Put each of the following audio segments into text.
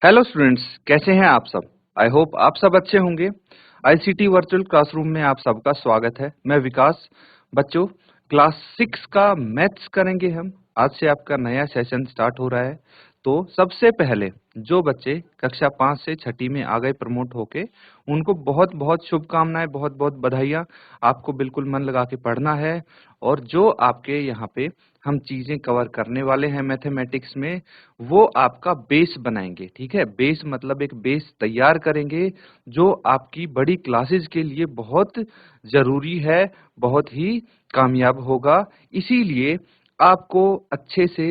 Hello students, कैसे हैं आप सब। आई होप आप सब अच्छे होंगे। आईसीटी वर्चुअल क्लासरूम में आप सबका स्वागत है। मैं विकास। बच्चों, क्लास 6 का मैथ्स करेंगे हम। आज से आपका नया सेशन स्टार्ट हो रहा है। तो सबसे पहले जो बच्चे कक्षा 5 से छठी में आ गए प्रमोट होके, उनको बहुत बहुत शुभकामनाएं, बहुत बहुत बधाइयाँ। आपको बिल्कुल मन लगा के पढ़ना है। और जो आपके यहाँ पे हम चीजें कवर करने वाले हैं मैथमेटिक्स में, वो आपका बेस बनाएंगे। ठीक है, बेस मतलब एक बेस तैयार करेंगे जो आपकी बड़ी क्लासेस के लिए बहुत जरूरी है, बहुत ही कामयाब होगा। इसीलिए आपको अच्छे से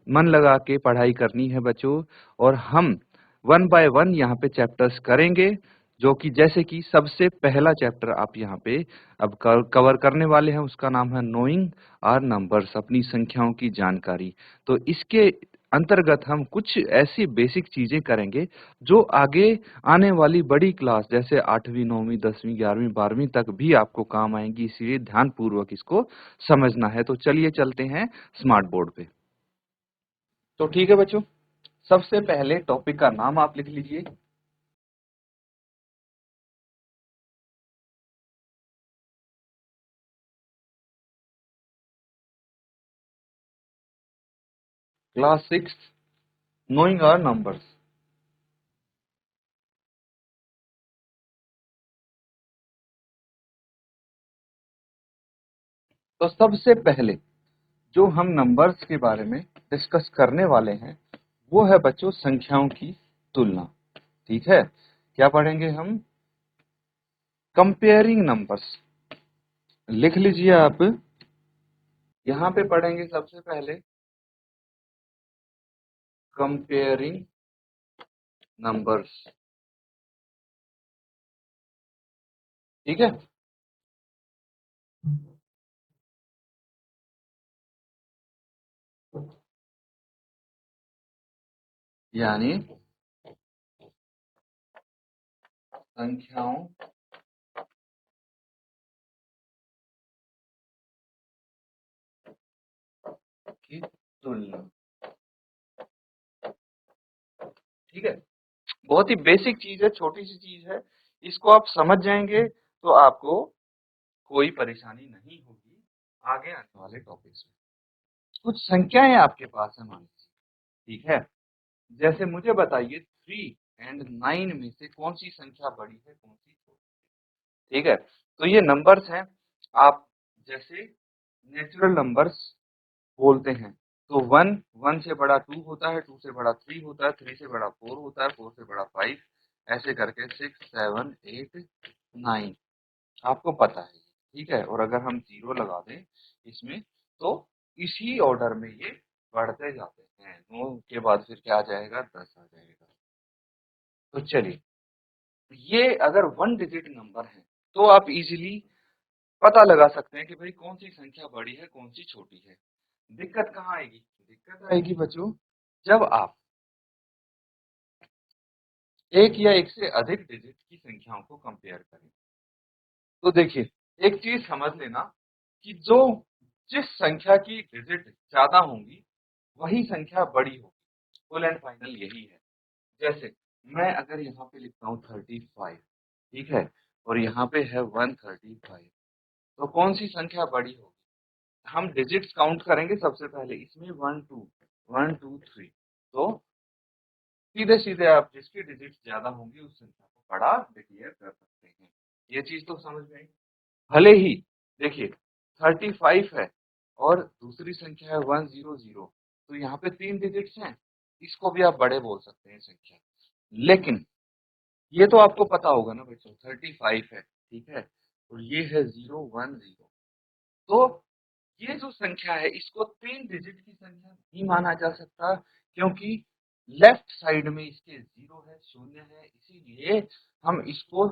मन लगा के पढ़ाई करनी है बच्चों। और हम वन बाय वन यहाँ पे चैप्टर्स करेंगे, जो कि जैसे कि सबसे पहला चैप्टर आप यहाँ पे अब कवर करने वाले हैं, उसका नाम है नोइंग आर नंबर्स, अपनी संख्याओं की जानकारी। तो इसके अंतर्गत हम कुछ ऐसी बेसिक चीजें करेंगे जो आगे आने वाली बड़ी क्लास जैसे 8वीं 9वीं 10वीं 11वीं 12वीं तक भी आपको काम आएंगी। इसलिए ध्यान पूर्वक इसको समझना है। तो चलिए चलते हैं स्मार्ट बोर्ड पे। तो ठीक है बच्चों, सबसे पहले टॉपिक का नाम आप लिख लीजिए। Class 6 knowing our numbers. तो सबसे पहले जो हम नंबर्स के बारे में डिस्कस करने वाले हैं, वो है बच्चों संख्याओं की तुलना। ठीक है, क्या पढ़ेंगे हम? Comparing numbers. लिख लीजिए आप। यहां पे पढ़ेंगे सबसे पहले कंपेयरिंग नंबर्स। ठीक है, यानी संख्याओं की तुलना। ठीक है, बहुत ही बेसिक चीज है, छोटी सी चीज है। इसको आप समझ जाएंगे तो आपको कोई परेशानी नहीं होगी आगे आने वाले टॉपिक्स में। कुछ संख्याएं आपके पास है मान लीजिए। ठीक है, जैसे मुझे बताइए 3 और 9 में से कौन सी संख्या बड़ी है, कौन सी छोटी है। ठीक है, तो ये नंबर्स हैं। आप जैसे नेचुरल नंबर्स बोलते हैं तो 1 से बड़ा 2 होता है, 2 से बड़ा 3 होता है, 3 से बड़ा 4 होता है, 4 से बड़ा 5, ऐसे करके 6 7 8 9 आपको पता है। ठीक है, और अगर हम 0 लगा दें इसमें तो इसी ऑर्डर में ये बढ़ते जाते हैं। 9 के बाद फिर क्या आ जाएगा, 10 आ जाएगा। तो चलिए, ये अगर 1 डिजिट नंबर है तो आप इजीली पता लगा सकते हैं कि भाई कौन सी संख्या बड़ी है, कौन सी छोटी है। दिक्कत कहाँ आएगी? दिक्कत आएगी बच्चों जब आप एक या एक से अधिक डिजिट की संख्याओं को कंपेयर करें। तो देखिए, एक चीज समझ लेना कि जो जिस संख्या की डिजिट ज्यादा होंगी वही संख्या बड़ी होगी। फुल एंड फाइनल यही है। जैसे मैं अगर यहाँ पे लिखता हूँ 35, ठीक है, और यहाँ पे है 135, तो कौन सी संख्या बड़ी होगी? हम डिजिट्स काउंट करेंगे सबसे पहले। इसमें 1 2 तो सीधे सीधे आप जिसकी डिजिट्स ज्यादा होंगी उस संख्या को बड़ा डिक्लेयर कर सकते हैं। ये चीज तो समझ में आई। भले ही देखिए 35 है और दूसरी संख्या है 100, तो यहाँ पे 3 डिजिट्स हैं, इसको भी आप बड़े बोल सकते हैं संख्या। लेकिन ये तो आपको पता होगा ना बच्चों, 35 है, ठीक है, और ये है 010, तो ये जो संख्या है इसको 3 डिजिट की संख्या नहीं माना जा सकता, क्योंकि लेफ्ट साइड में इसके 0 है, शून्य है, इसीलिए हम इसको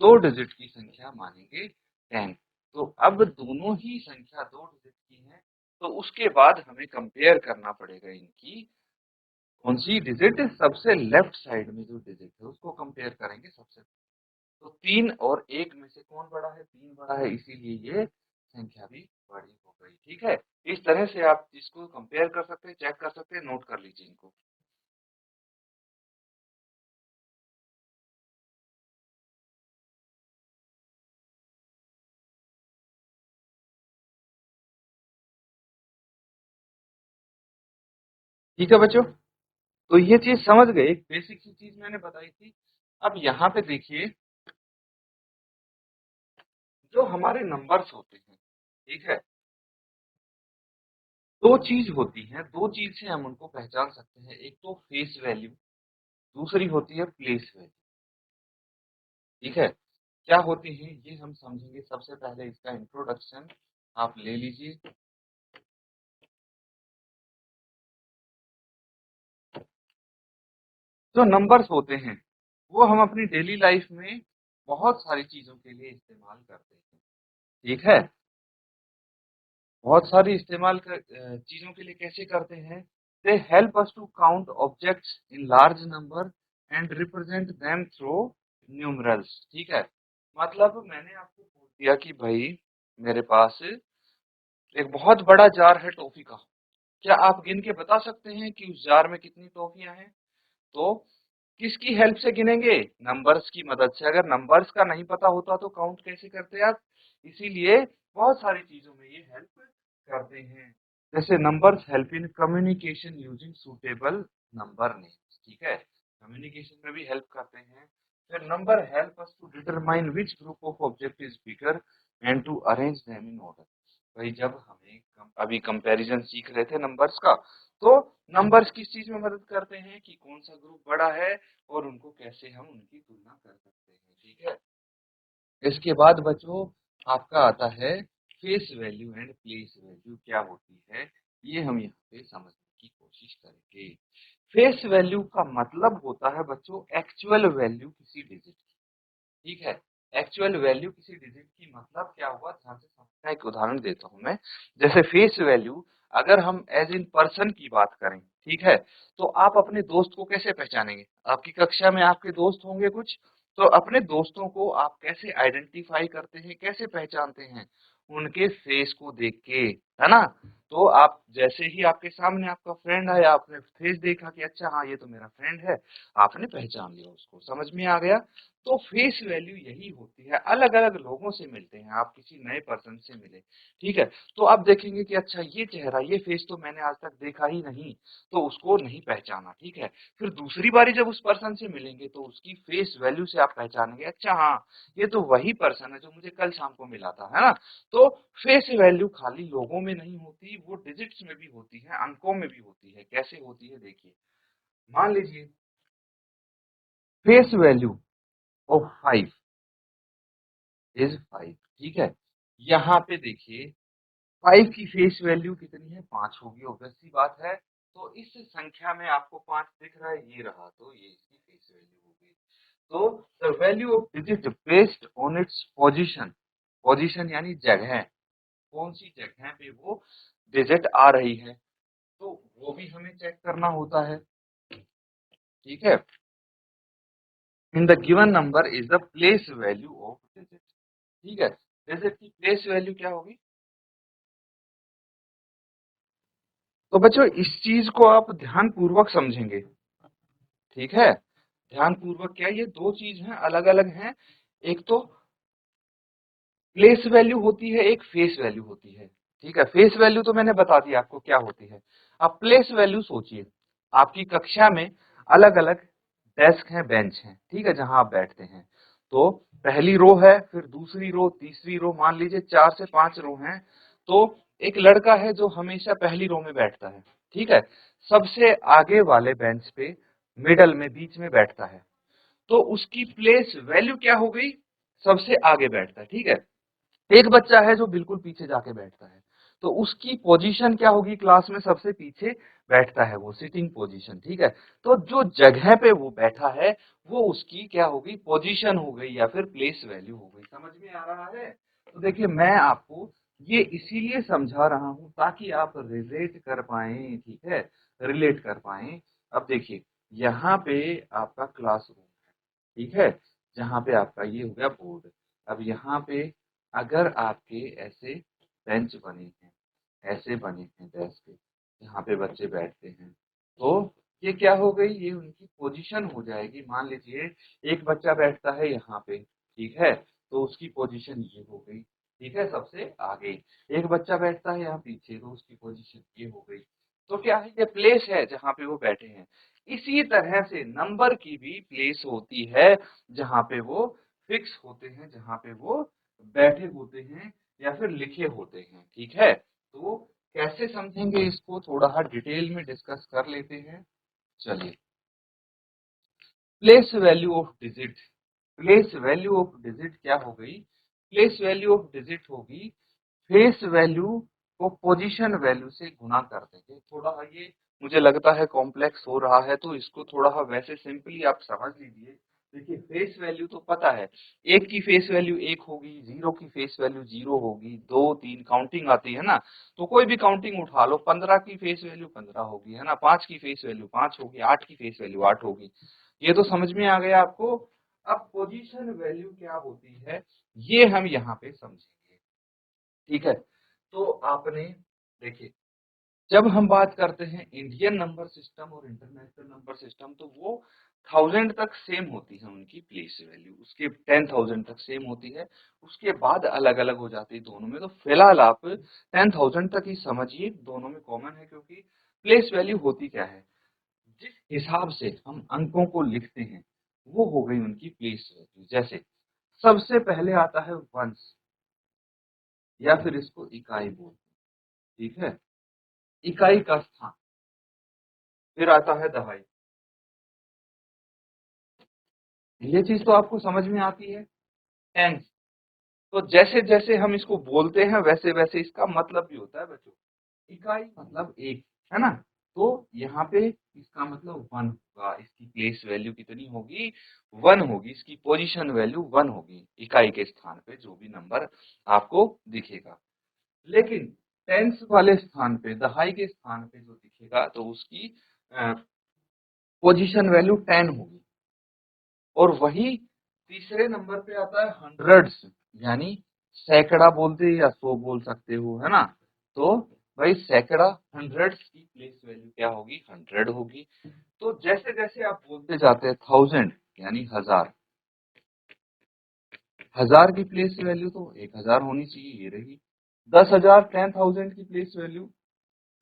2 डिजिट की संख्या मानेंगे 10। तो अब दोनों ही संख्या 2 डिजिट की हैं, तो उसके बाद हमें कंपेयर करना पड़ेगा इनकी कौन सी डिजिट सबसे लेफ्ट साइड में जो डिजिट है उसको कंपेयर करेंगे सबसे। तो 3 और 1 में से कौन बड़ा है? 3 बड़ा है, इसीलिए ये संख्या भी बड़ी हो गई। ठीक है, इस तरह से आप इसको कंपेयर कर सकते हैं, चेक कर सकते हैं, नोट कर लीजिए इनको। ठीक है बच्चों, तो ये चीज समझ गए, एक बेसिक सी चीज मैंने बताई थी। अब यहाँ पे देखिए, जो हमारे नंबर्स होते हैं, ठीक है, दो चीज होती हैं, दो चीज से हम उनको पहचान सकते हैं। एक तो फेस वैल्यू, दूसरी होती है प्लेस वैल्यू। ठीक है, क्या होती है ये हम समझेंगे। सबसे पहले इसका इंट्रोडक्शन आप ले लीजिए। जो नंबर्स होते हैं वो हम अपनी डेली लाइफ में बहुत सारी चीजों के लिए इस्तेमाल करते हैं। ठीक है, बहुत सारी चीजों के लिए कैसे करते हैं? They help us to count objects in large number and represent them through numerals. ठीक है, मतलब मैंने आपको बोल दिया कि भाई मेरे पास एक बहुत बड़ा जार है टॉफी का, क्या आप गिन के बता सकते हैं कि उस जार में कितनी टॉफियां हैं? तो किसकी हेल्प से गिनेंगे? नंबर्स की मदद से। अगर नंबर्स का नहीं पता होता तो काउंट कैसे करते आप? इसीलिए बहुत सारी चीजों में ये हेल्प करते हैं। जैसे numbers help in communication using suitable number names. ठीक है, कम्युनिकेशन में भी हेल्प करते हैं। फिर number help us to determine which group of object is bigger and to arrange them in order. भाई जब हमें अभी कंपैरिजन सीख रहे थे नंबर्स का, तो नंबर्स किस चीज में मदद करते हैं कि कौन सा ग्रुप बड़ा है और उनको कैसे हम उनकी तुलना कर सकते हैं। ठीक है, इसके बाद बच्चों आपका आता है face value and place value क्या होती है, ये हम यहाँ पे समझने की कोशिश करेंगे। फेस वैल्यू का मतलब होता है बच्चों एक्चुअल वैल्यू किसी डिजिट की। ठीक है, एक्चुअल वैल्यू किसी डिजिट की मतलब क्या हुआ, ध्यान से समझना। एक उदाहरण देता हूँ मैं। जैसे फेस वैल्यू, अगर हम एज इन पर्सन की बात करें, ठीक है, तो आप अपने दोस्त को कैसे पहचानेंगे? आपकी कक्षा में आपके दोस्त होंगे कुछ, तो अपने दोस्तों को आप कैसे आइडेंटिफाई करते हैं, कैसे पहचानते हैं? उनके फेस को देख के, है ना? तो आप जैसे ही आपके सामने आपका फ्रेंड आया, आपने फेस देखा कि अच्छा हाँ ये तो मेरा फ्रेंड है, आपने पहचान लिया उसको, समझ में आ गया? तो फेस वैल्यू यही होती है। अलग अलग लोगों से मिलते हैं, आप किसी नए पर्सन से मिले, ठीक है, तो आप देखेंगे कि अच्छा ये चेहरा, ये फेस तो मैंने आज तक देखा ही नहीं, तो उसको नहीं पहचाना। ठीक है, फिर दूसरी बारी जब उस पर्सन से मिलेंगे तो उसकी फेस वैल्यू से आप पहचानेंगे, अच्छा हाँ ये तो वही पर्सन है जो मुझे कल शाम को मिला था, है ना? तो फेस वैल्यू खाली लोगों में नहीं होती, वो डिजिट्स में भी होती है, अंकों में भी होती है। कैसे होती है देखिए, मान लीजिए फेस वैल्यू ऑफ 5 इज 5। ठीक है, यहाँ पे देखिए 5 की फेस वैल्यू कितनी है? 5 होगी, ऑब्वियस सी बात है। तो इस संख्या में आपको 5 दिख रहा है, ये रहा, तो ये इसकी फेस वैल्यू हो गई। तो the value of digit based on its position, position यानी जगह, कौन सी जगह पे वो डिजिट आ रही है, तो वो भी हमें चेक करना होता है। ठीक है, in the given number is the place value of digit. ठीक है, डिजिट की प्लेस वैल्यू क्या होगी? तो बच्चों इस चीज को आप ध्यान पूर्वक समझेंगे। ठीक है, ध्यान पूर्वक, क्या ये दो चीज हैं, अलग अलग हैं। एक तो प्लेस वैल्यू होती है, एक फेस वैल्यू होती है। ठीक है, फेस वैल्यू तो मैंने बता दिया आपको क्या होती है। अब प्लेस वैल्यू सोचिए, आपकी कक्षा में अलग अलग डेस्क हैं, बेंच हैं, ठीक है, जहां आप बैठते हैं। तो पहली रो है, फिर दूसरी रो, तीसरी रो, मान लीजिए 4 से 5 रो हैं। तो एक लड़का है जो हमेशा पहली रो में बैठता है, ठीक है, सबसे आगे वाले बेंच पे मिडल में, बीच में बैठता है। तो उसकी प्लेस वैल्यू क्या हो गई? सबसे आगे बैठता है। ठीक है, एक बच्चा है जो बिल्कुल पीछे जाके बैठता है, तो उसकी पोजीशन क्या होगी? क्लास में सबसे पीछे बैठता है, वो सिटिंग पोजीशन। ठीक है, तो जो जगह पे वो बैठा है वो उसकी क्या होगी? पोजीशन हो गई, या फिर प्लेस वैल्यू हो गई। समझ में आ रहा है? तो देखिए मैं आपको ये इसीलिए समझा रहा हूं ताकि आप रिलेट कर पाए। ठीक है, रिलेट कर पाए। अब देखिए यहाँ पे आपका क्लासरूम है, ठीक है, जहाँ पे आपका ये हो गया बोर्ड। अब यहाँ पे अगर आपके ऐसे बेंच बने हैं, ऐसे बने हैं डेस्क, जहाँ पे बच्चे बैठते हैं, तो ये क्या हो गई? ये उनकी पोजीशन हो जाएगी। मान लीजिए एक बच्चा बैठता है यहाँ पे, ठीक है, तो उसकी पोजीशन ये हो गई। ठीक है, सबसे आगे। एक बच्चा बैठता है यहाँ पीछे, तो उसकी पोजीशन ये हो गई। तो क्या है, ये प्लेस है जहाँ पे वो बैठे हैं। इसी तरह से नंबर की भी प्लेस होती है जहाँ पे वो फिक्स होते हैं, जहाँ पे वो बैठे होते हैं या फिर लिखे होते हैं। ठीक है, तो कैसे समझेंगे इसको, थोड़ा डिटेल में डिस्कस कर लेते हैं। चलिए, place value of digit. Place value of digit क्या हो गई? प्लेस वैल्यू ऑफ डिजिट होगी फेस वैल्यू को पोजीशन वैल्यू से गुना कर देंगे। थोड़ा ये मुझे लगता है कॉम्प्लेक्स हो रहा है, तो इसको थोड़ा वैसे सिंपली आप समझ लीजिए। देखिए, फेस वैल्यू तो पता है, एक की फेस वैल्यू एक होगी, जीरो की फेस वैल्यू जीरो होगी, दो तीन काउंटिंग आती है ना, तो कोई भी काउंटिंग उठा लो, 15 की फेस वैल्यू 15 होगी, है ना, 5 की फेस वैल्यू 5 होगी, 8 की फेस वैल्यू 8 होगी। ये तो समझ में आ गया आपको। अब पोजीशन वैल्यू क्या होती है, ये हम यहाँ पे समझेंगे। ठीक है, तो आपने देखिए, जब हम बात करते हैं इंडियन नंबर सिस्टम और इंटरनेशनल नंबर सिस्टम, तो वो 1000 तक सेम होती है उनकी प्लेस वैल्यू, उसके 10,000 तक सेम होती है, उसके बाद अलग अलग हो जाती है दोनों में। तो फिलहाल आप 10,000 तक ही समझिए, दोनों में कॉमन है, क्योंकि प्लेस वैल्यू होती क्या है, जिस हिसाब से हम अंकों को लिखते हैं वो हो गई उनकी प्लेस वैल्यू। जैसे सबसे पहले आता है वंस, या फिर इसको इकाई बोलते हैं। ठीक है, इकाई का स्थान। फिर आता है दहाई। ये चीज तो आपको समझ में आती है। टेंस, तो जैसे जैसे हम इसको बोलते हैं वैसे वैसे इसका मतलब भी होता है बच्चों। इकाई मतलब एक, है ना, तो यहाँ पे इसका मतलब वन होगा, इसकी प्लेस वैल्यू कितनी होगी, वन होगी, इसकी पोजीशन वैल्यू वन होगी इकाई के स्थान पे जो भी नंबर आपको दिखेगा। लेकिन टेंस वाले स्थान पे, दहाई के स्थान पे जो दिखेगा, तो उसकी पोजीशन वैल्यू 10 होगी। और वही तीसरे नंबर पे आता है हंड्रेड्स, यानी सैकड़ा बोलते हैं या सौ बोल सकते हो, है ना। तो भाई सैकड़ा, हंड्रेड्स की प्लेस वैल्यू क्या होगी, 100 होगी। तो जैसे जैसे आप बोलते जाते हैं 1000 यानी हजार, हजार की प्लेस वैल्यू तो 1000 होनी चाहिए, ये रही। 10,000, 10,000 की प्लेस वैल्यू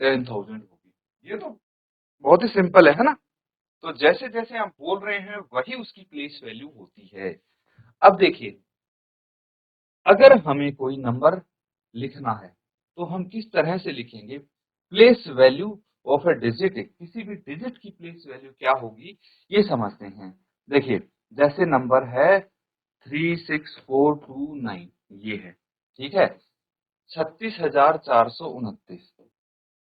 10,000 होगी। ये तो बहुत ही सिंपल है ना। तो जैसे जैसे आप बोल रहे हैं वही उसकी प्लेस वैल्यू होती है। अब देखिए, अगर हमें कोई नंबर लिखना है तो हम किस तरह से लिखेंगे? Place value of A digit, किसी भी डिजिट की प्लेस वैल्यू क्या होगी ये समझते हैं। देखिए, जैसे नंबर है 36429, ये है, ठीक है, 36,429,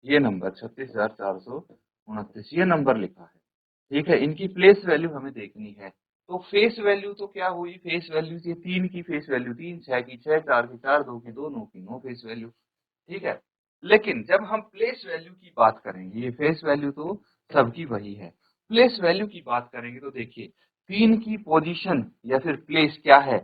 ये नंबर 36,429 ये नंबर लिखा है। ठीक है, इनकी प्लेस वैल्यू हमें देखनी है। तो फेस वैल्यू तो क्या हुई, फेस वैल्यू ये तीन की फेस वैल्यू तीन, छह की छह, चार की चार, दो की दो, नौ की नौ फेस वैल्यू। ठीक है, लेकिन जब हम प्लेस वैल्यू की बात करेंगे, ये फेस वैल्यू तो सबकी वही है, प्लेस वैल्यू की बात करेंगे तो देखिए, तीन की पोजीशन या फिर प्लेस क्या है,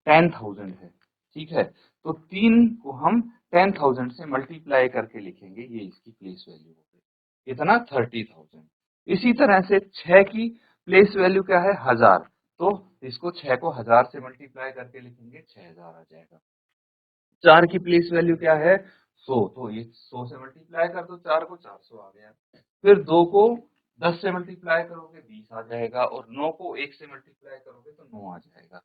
10,000 है। ठीक है, तो तीन को हम 10,000 से मल्टीप्लाई करके लिखेंगे, ये इसकी प्लेस वैल्यू हो गई, इतना 30,000। इसी तरह से 6 की प्लेस वैल्यू क्या है, 1000, तो इसको 6 को 1000 से मल्टीप्लाई करके लिखेंगे, 6000 आ जाएगा। 4 की प्लेस वैल्यू क्या है, 100, तो ये 100 से मल्टीप्लाई कर दो, 4 को 400 आ गया। फिर 2 को 10 से मल्टीप्लाई करोगे 20 आ जाएगा, और 9 को 1 से मल्टीप्लाई करोगे तो 9 आ जाएगा।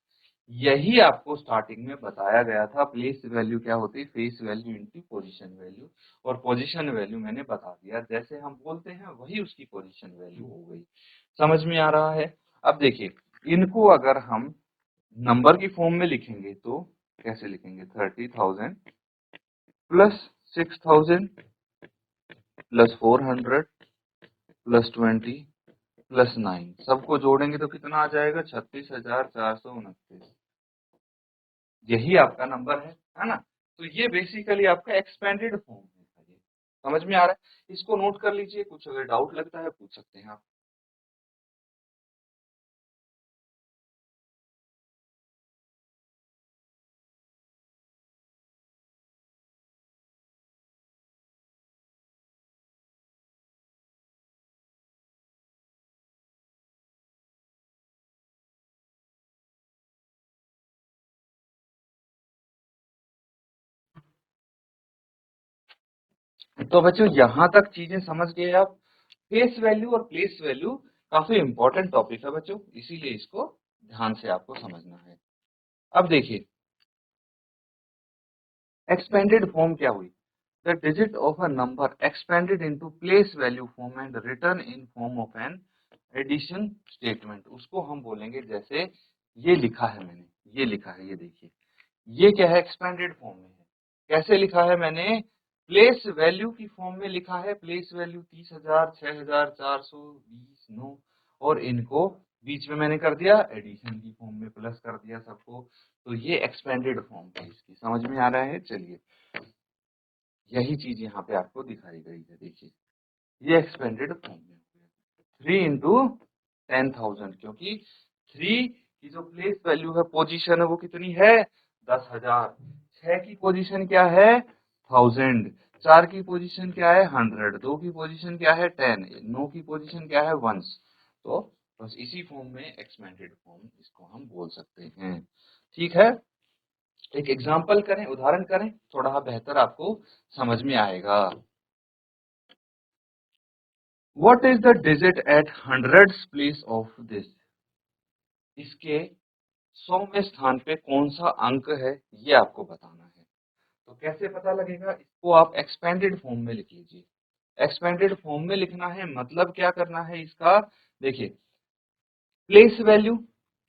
यही आपको स्टार्टिंग में बताया गया था, प्लेस वैल्यू क्या होती है, face value into position value, और पोजीशन वैल्यू मैंने बता दिया, जैसे हम बोलते हैं वही उसकी पोजीशन वैल्यू हो गई। समझ में आ रहा है? अब देखिए, इनको अगर हम नंबर की फॉर्म में लिखेंगे तो कैसे लिखेंगे, 30,000 प्लस 6,000 प्लस 400 प्लस 20 प्लस 9, सबको जोड़ेंगे तो कितना आ जाएगा, 36,429। यही आपका नंबर है ना। तो ये बेसिकली आपका एक्सपेंडेड फॉर्म है। ये समझ में आ रहा है? इसको नोट कर लीजिए, कुछ अगर डाउट लगता है पूछ सकते हैं आप। तो बच्चों यहां तक चीजें समझ गए आप। फेस वैल्यू और प्लेस वैल्यू काफी इंपॉर्टेंट टॉपिक है बच्चों, इसीलिए इसको ध्यान से आपको समझना है। अब देखिए एक्सपेंडेड फॉर्म क्या हुई, the digit of a number expanded into place value form and return in form of an addition statement. उसको हम बोलेंगे जैसे ये लिखा है मैंने, ये लिखा है, ये देखिए ये क्या है, एक्सपेंडेड फॉर्म में है। कैसे लिखा है मैंने, प्लेस वैल्यू की फॉर्म में लिखा है, प्लेस वैल्यू 30,000, 6,420, 9, और इनको बीच में मैंने कर दिया एडिशन की फॉर्म में, प्लस कर दिया सबको। तो ये एक्सपेंडेड फॉर्म है इसकी, समझ में आ रहा है। चलिए यही चीज यहाँ पे आपको दिखाई गई है, देखिए ये एक्सपेंडेड फॉर्म में 3 इंटू 10,000, क्योंकि 3 की जो प्लेस वैल्यू है, पोजीशन है, वो कितनी है 10,000। 6 की पोजीशन क्या है 1000, 4 की पोजीशन क्या है 100, 2 की पोजीशन क्या है 10, 9 की पोजीशन क्या है 1। तो बस इसी फॉर्म में एक्सपेंडेड फॉर्म इसको हम बोल सकते हैं। ठीक है, एक एग्जांपल करें, उदाहरण करें, थोड़ा बेहतर आपको समझ में आएगा। What is the digit at hundreds place of this? इसके 100वें स्थान पे कौन सा अंक है, ये आपको बताना है। तो कैसे पता लगेगा, इसको आप एक्सपेंडेड फॉर्म में लिख लीजिए। एक्सपेंडेड फॉर्म में लिखना है मतलब क्या करना है इसका, देखिए प्लेस वैल्यू,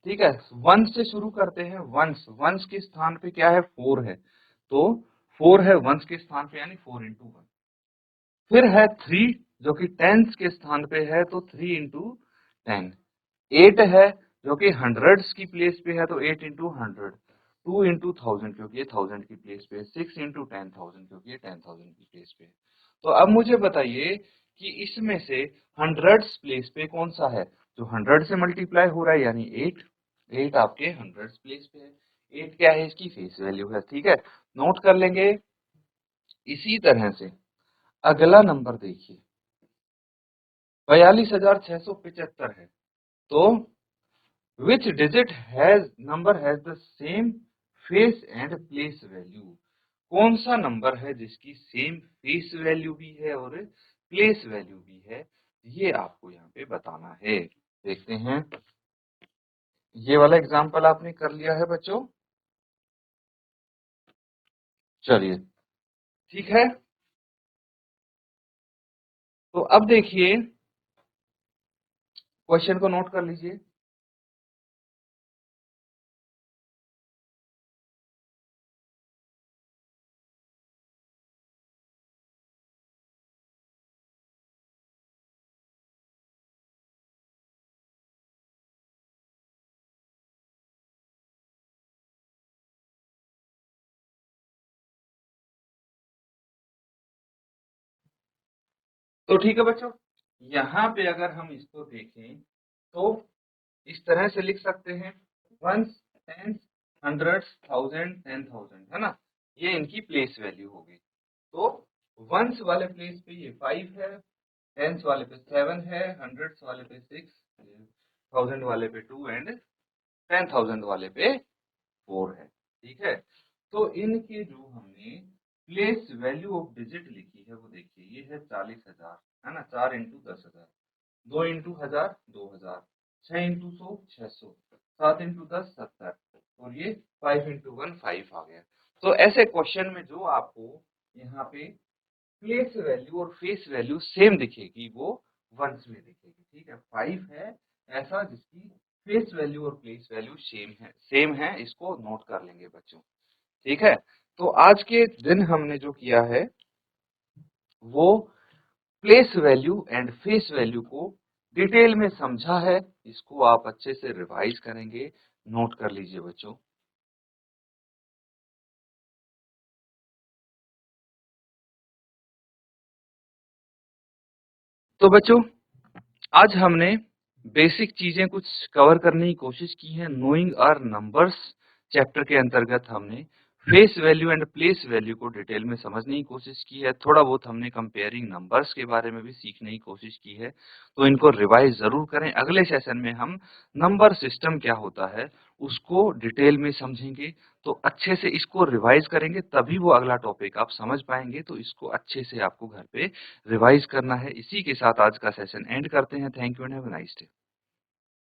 ठीक है, वन से शुरू करते हैं। वंस, वंस के स्थान पे क्या है 4 है, तो 4 है वंस के स्थान पे, यानी 4 इंटू 1। फिर है 3 जो कि टेंस के स्थान पे है, तो 3 इंटू 10। 8 है जो कि हंड्रेड्स की प्लेस पे है, तो 8 इंटू 100। 2 इंटू 1000 क्योंकि ये 1000 की प्लेस पे है। 6 इंटू 10,000 क्योंकि ये 10,000 की प्लेस पे है। तो अब मुझे बताइए कि इसमें से हंड्रेड्स प्लेस पे कौन सा है, जो 100 से मल्टीप्लाई हो रहा है, यानी 8। 8 आपके हंड्रेड्स प्लेस पे है। 8 क्या है, इसकी फेस वैल्यू है। ठीक है, नोट कर लेंगे। इसी तरह से अगला नंबर देखिए 42,675 है। तो which digit has number has the same face and place value? कौन सा नंबर है जिसकी सेम फेस वैल्यू भी है और प्लेस वैल्यू भी है, ये आपको यहाँ पे बताना है। देखते हैं, ये वाला एग्जांपल आपने कर लिया है बच्चों। चलिए ठीक है, तो अब देखिए क्वेश्चन को नोट कर लीजिए। तो ठीक है बच्चों, यहाँ पे अगर हम इसको देखें तो इस तरह से लिख सकते हैं, वंस, टेंस, हंड्रेड्स, थाउजेंड, 10,000, है ना, ये इनकी प्लेस वैल्यू होगी। तो वंस वाले प्लेस पे ये 5 है, टेंस वाले पे 7 है, हंड्रेड्स वाले पे 6, थाउजेंड वाले पे 2 एंड 10,000 वाले पे 4 है। ठीक है, तो इनके जो हमने प्लेस वैल्यू ऑफ डिजिट लिखी है, वो देखिए ये है 40,000, है ना, 4 इंटू 10,000, 2 इंटू 1000 2000, 6 इंटू 100 600, 7 इंटू 10 70, और ये 5 इंटू 1 5 आ गया। तो ऐसे क्वेश्चन में जो आपको यहाँ पे प्लेस वैल्यू और फेस वैल्यू सेम दिखेगी, वो वंस में दिखेगी। ठीक है, 5 है ऐसा जिसकी फेस वैल्यू और प्लेस वैल्यू सेम है, इसको नोट कर लेंगे बच्चों। ठीक है, तो आज के दिन हमने जो किया है वो place value and face value को डिटेल में समझा है। इसको आप अच्छे से रिवाइज करेंगे, नोट कर लीजिए बच्चों। तो बच्चों आज हमने बेसिक चीजें कुछ कवर करने की कोशिश की है। नोइंग आर नंबर्स चैप्टर के अंतर्गत हमने face value and place value को डिटेल में समझने की कोशिश की है। थोड़ा बहुत हमने कंपेयरिंग नंबर्स के बारे में भी सीखने की कोशिश की है। तो इनको रिवाइज ज़रूर करें। अगले सेशन में हम नंबर सिस्टम क्या होता है, उसको डिटेल में समझेंगे। तो अच्छे से इसको रिवाइज करेंगे, तभी वो अगला टॉपिक आप समझ पाएंगे। तो इसको अच्छे से आपको घर पे रिवाइज करना है। इसी के साथ आज का सेशन एंड करते हैं। Thank you and have a nice day.